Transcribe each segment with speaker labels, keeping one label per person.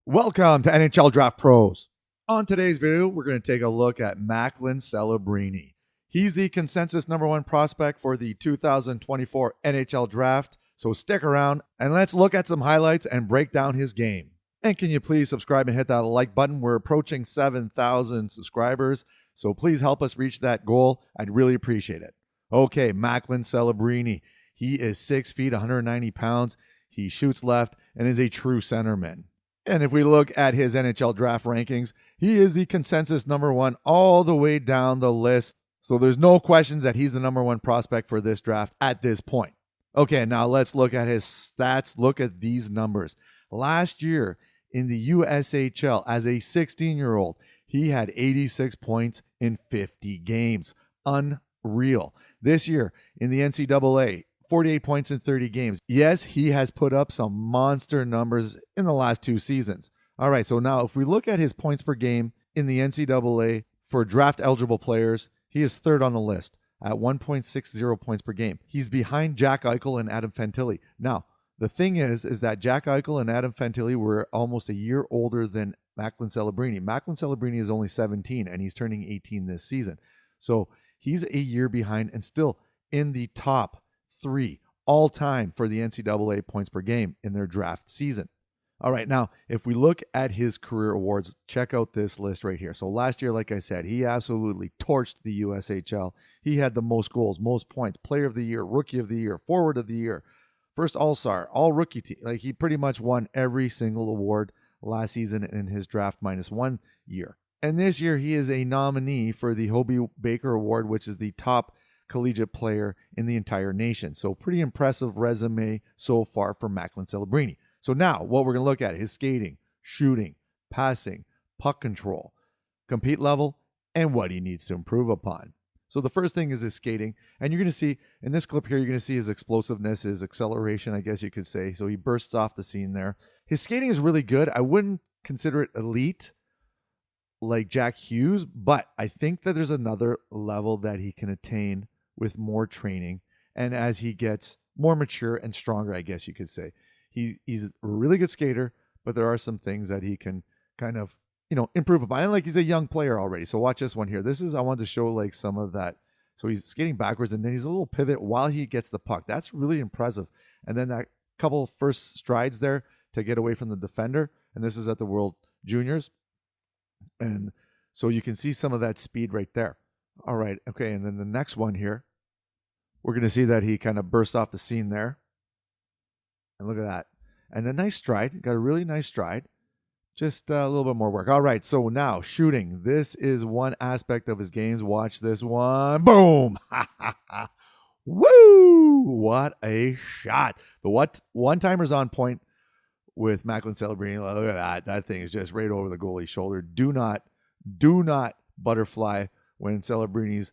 Speaker 1: Welcome to NHL Draft Pros. On today's video, we're going to take a look at Macklin Celebrini. He's the consensus number one prospect for the 2024 NHL Draft, so stick around and let's look at some highlights and break down his game. And can you please subscribe and hit that like button? We're approaching 7,000 subscribers, so please help us reach that goal. I'd really appreciate it. Okay, Macklin Celebrini. He is 6 feet, 190 pounds. He shoots left and is a true centerman. And if we look at his NHL draft rankings, he is the consensus number one all the way down the list. So there's no questions that he's the number one prospect for this draft at this point. Okay, now let's look at his stats. Look at these numbers. Last year in the USHL as a 16-year-old, he had 86 points in 50 games. Unreal. This year in the NCAA, 48 points in 30 games. Yes, he has put up some monster numbers in the last two seasons. All right, so now if we look at his points per game in the NCAA for draft-eligible players, he is third on the list at 1.60 points per game. He's behind Jack Eichel and Adam Fantilli. Now, the thing is that Jack Eichel and Adam Fantilli were almost a year older than Macklin Celebrini. Macklin Celebrini is only 17, and he's turning 18 this season. So he's a year behind and still in the top 3 all time for the NCAA points per game in their draft season. All right, now, if we look at his career awards, check out this list right here. So last year, like I said, he absolutely torched the USHL. He had the most goals, most points, player of the year, rookie of the year, forward of the year, first all-star, all-rookie team. Like, he pretty much won every single award last season in his draft -1 year. And this year, he is a nominee for the Hobey Baker Award, which is the top collegiate player in the entire nation. So pretty impressive resume so far for Macklin Celebrini. So now what we're going to look at is his skating, shooting, passing, puck control, compete level, and what he needs to improve upon. So the first thing is his skating, and you're going to see in this clip here, you're going to see his explosiveness, his acceleration, I guess you could say. So he bursts off the scene there. His skating is really good. I wouldn't consider it elite like Jack Hughes, but I think that there's another level that he can attain with more training and as he gets more mature and stronger, I guess you could say. He's a really good skater, but there are some things that he can kind of, improve upon. And like, he's a young player already. So watch this one here. I wanted to show like some of that. So he's skating backwards and then he's a little pivot while he gets the puck. That's really impressive. And then that couple first strides there to get away from the defender. And this is at the World Juniors. And so you can see some of that speed right there. All right. Okay. And then the next one here, we're going to see that he kind of burst off the scene there. And look at that. And a nice stride. Got a really nice stride. Just a little bit more work. All right. So now shooting. This is one aspect of his games. Watch this one. Boom. Woo. What a shot. The one-timer's on point with Macklin Celebrini. Look at that. That thing is just right over the goalie's shoulder. Do not butterfly when Celebrini's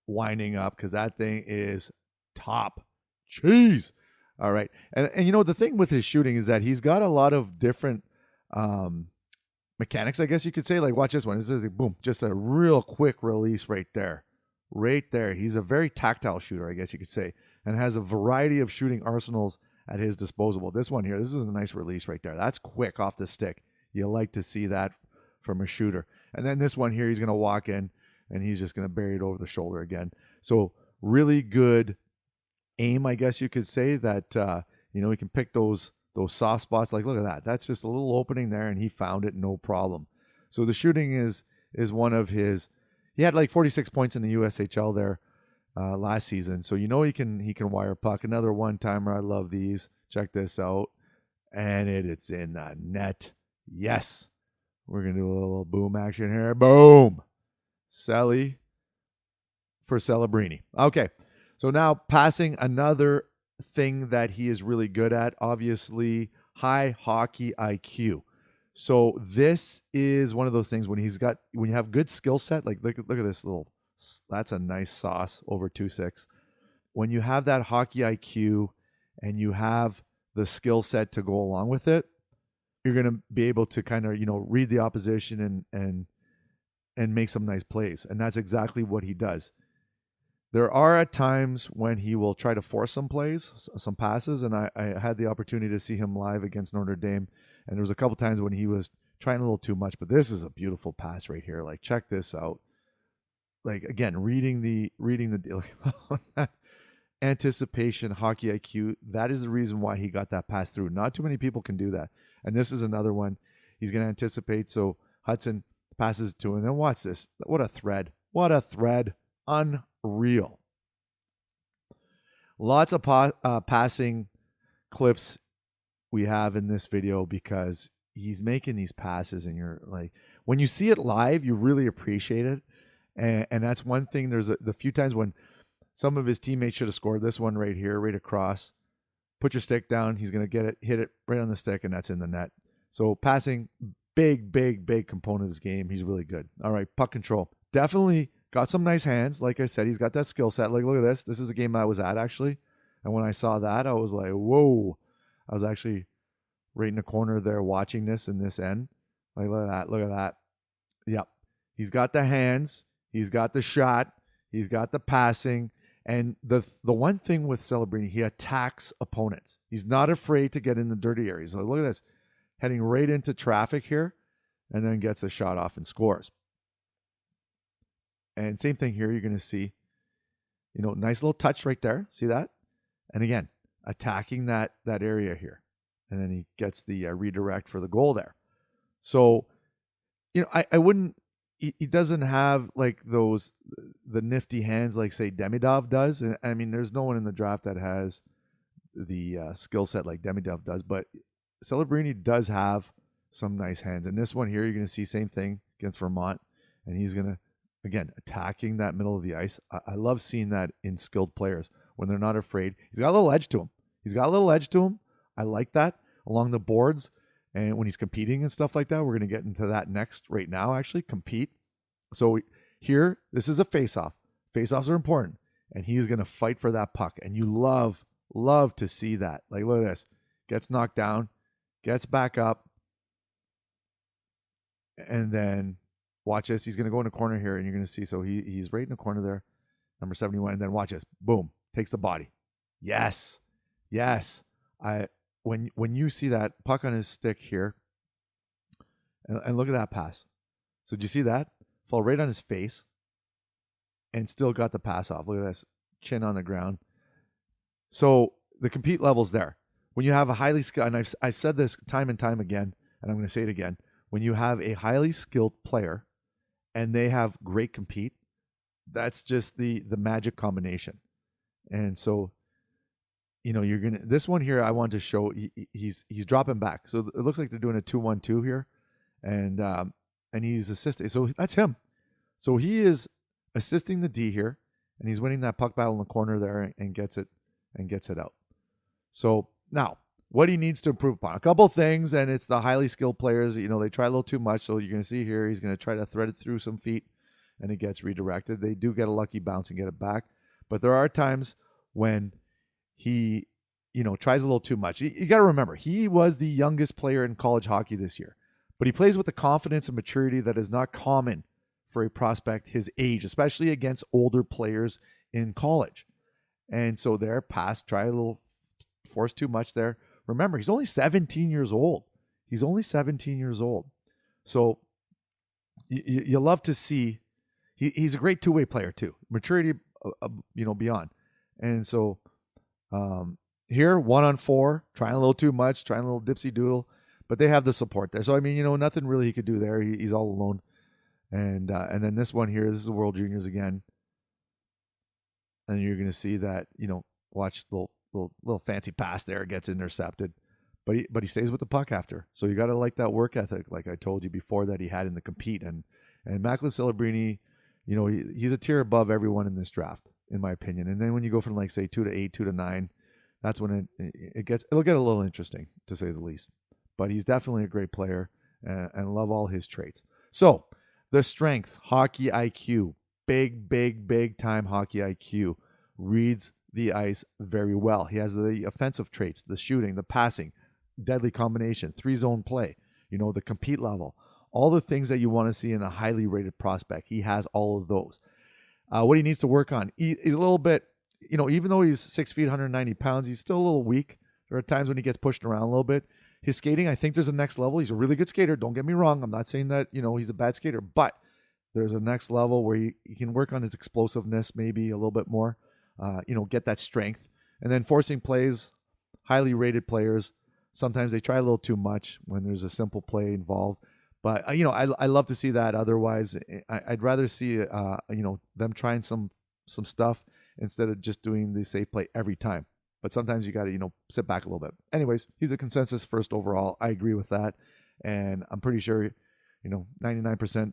Speaker 1: winding up, because that thing is top cheese. All right. And the thing with his shooting is that he's got a lot of different mechanics, I guess you could say. Like, watch this one. This is like, boom, just a real quick release right there. Right there. He's a very tactile shooter, I guess you could say, and has a variety of shooting arsenals at his disposal. This one here, this is a nice release right there. That's quick off the stick. You like to see that from a shooter. And then this one here, he's going to walk in, and he's just going to bury it over the shoulder again. So really good aim, I guess you could say, that, he can pick those soft spots. Like, look at that. That's just a little opening there, and he found it, no problem. So the shooting is one of his. He had like 46 points in the USHL there last season. So he can wire puck. Another one-timer. I love these. Check this out. And it's in the net. Yes. We're going to do a little boom action here. Boom. Celly for Celebrini. Okay, so now passing, another thing that he is really good at, obviously high hockey IQ. So this is one of those things when you have good skill set, like look at this that's a nice sauce over 2.6. When you have that hockey IQ and you have the skill set to go along with it, you're going to be able to kind of, read the opposition and make some nice plays. And that's exactly what he does. There are at times when he will try to force some plays, some passes, and I had the opportunity to see him live against Notre Dame, And there was a couple times when he was trying a little too much, but this is a beautiful pass right here. Like, check this out. Like, again, reading the like, anticipation, hockey IQ. That is the reason why he got that pass through. Not too many people can do that. And this is another one. He's going to anticipate. So Hudson passes to him. And watch this. What a thread. What a thread. Unreal. Lots of passing clips we have in this video because he's making these passes and you're like, when you see it live, you really appreciate it. And that's one thing. There's the few times when some of his teammates should have scored. This one right here, right across. Put your stick down. He's going to get it, hit it right on the stick, and that's in the net. So passing, big component of his game. He's really good. All right, puck control. Definitely got some nice hands. Like I said, he's got that skill set. Like, look at this. This is a game I was at, actually. And when I saw that, I was like, whoa. I was actually right in the corner there watching this in this end. Like, look at that. Look at that. Yep. He's got the hands. He's got the shot. He's got the passing. And the one thing with Celebrini, he attacks opponents. He's not afraid to get in the dirty areas. Like, look at this. Heading right into traffic here, and then gets a shot off and scores. And same thing here, you're going to see, nice little touch right there. See that? And again, attacking that area here. And then he gets the redirect for the goal there. So, I wouldn't, he doesn't have like the nifty hands like, say, Demidov does. I mean, there's no one in the draft that has the skill set like Demidov does, but Celebrini does have some nice hands. And this one here, you're going to see same thing against Vermont. And he's going to, again, attacking that middle of the ice. I love seeing that in skilled players when they're not afraid. He's got a little edge to him. I like that along the boards. And when he's competing and stuff like that, we're going to get into that next right now, actually, compete. So here, this is a face-off. Face-offs are important. And he's going to fight for that puck. And you love to see that. Like, look at this. Gets knocked down, gets back up. And then watch this. He's going to go in the corner here, and you're going to see. So he's right in the corner there, number 71. And then watch this. Boom. Takes the body. Yes. When you see that puck on his stick here, and look at that pass. So do you see that? Fall right on his face and still got the pass off. Look at this. Chin on the ground. So the compete level's there. When you have a highly skilled, and I've said this time and time again, and I'm going to say it again, when you have a highly skilled player and they have great compete, that's just the magic combination. And so, you're going to, this one here, I want to show he's dropping back. So it looks like they're doing a 2-1-2 here, and he's assisting. So that's him. So he is assisting the D here, and he's winning that puck battle in the corner there and gets it out. So now, what he needs to improve upon, a couple things, and it's the highly skilled players. They try a little too much. So you're going to see here, he's going to try to thread it through some feet, and it gets redirected. They do get a lucky bounce and get it back. But there are times when he, tries a little too much. You got to remember, he was the youngest player in college hockey this year. But he plays with the confidence and maturity that is not common for a prospect his age, especially against older players in college. And so there, try a little, force too much there. Remember, he's only 17 years old. So you love to see, he's a great two-way player too. Maturity, beyond. And so here, 1-on-4, trying a little too much, trying a little dipsy doodle. But they have the support there. So, I mean, nothing really he could do there. He's all alone. And then this one here, this is the World Juniors again. And you're going to see that, watch the little fancy pass there, gets intercepted. But he stays with the puck after. So you got to like that work ethic, like I told you before, that he had in the compete. And Macklin Celebrini, he's a tier above everyone in this draft, in my opinion. And then when you go from, like, say, 2 to 8, 2 to 9, that's when it'll get a little interesting, to say the least. But he's definitely a great player, and love all his traits. So the strengths, hockey IQ, big time hockey IQ, reads the ice very well. He has the offensive traits, the shooting, the passing, deadly combination, 3-zone play, the compete level, all the things that you want to see in a highly rated prospect. He has all of those. What he needs to work on, he's a little bit, even though he's 6 feet, 190 pounds, he's still a little weak. There are times when he gets pushed around a little bit. His skating, I think there's a next level. He's a really good skater. Don't get me wrong. I'm not saying that, he's a bad skater, but there's a next level where he can work on his explosiveness maybe a little bit more, get that strength. And then forcing plays, highly rated players, sometimes they try a little too much when there's a simple play involved. But, I love to see that. Otherwise, I'd rather see, them trying some stuff instead of just doing the safe play every time. But sometimes you got to, sit back a little bit. Anyways, he's a consensus first overall. I agree with that. And I'm pretty sure, 99%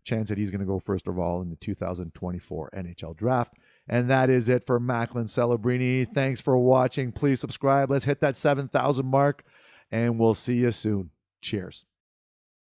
Speaker 1: chance that he's going to go first overall in the 2024 NHL Draft. And that is it for Macklin Celebrini. Thanks for watching. Please subscribe. Let's hit that 7,000 mark, and we'll see you soon. Cheers.